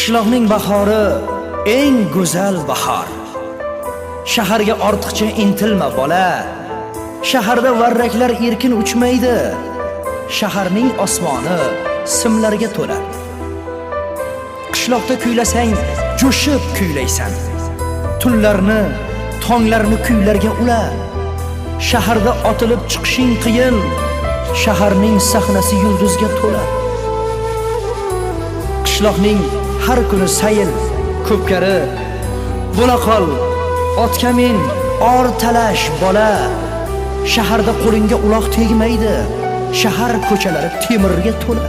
Qishloqning bahori eng go'zal bahor. Shaharga ortiqcha intilma bola. Shaharda varraklar erkin uchmaydi. Shaharning osmoni simlarga to'la. Qishloqda kuylasang, jo'shib kuylaysan. Tunlarni, tonglarni kuylarga ula. Shaharda otilib chiqishing qiyin. Shaharning sahnasi yulduzga to'la. Qishloqning har kuni sayil, ko'pkari, bo'la qol, otga min, or talash bola. Shaharda qo'lingga uloq tegmaydi. Shahar ko'chalari temirga to'la.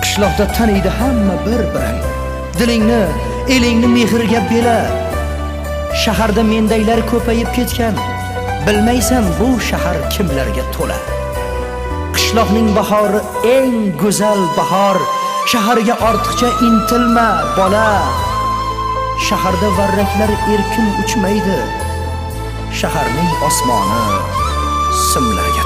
Qishloqda taniydi hamma bir-birin. Dilingni, elingni mehrga bela. Shaharda mendaylar ko'payib ketgan. Bilmaysan bu shahar kimlarga to'la. Qishloqning bahori eng go'zal bahor. Shaharga ortiqcha intilma bola. Shaharda varraklar erkin uchmaydi. Shaharning osmoni simlarga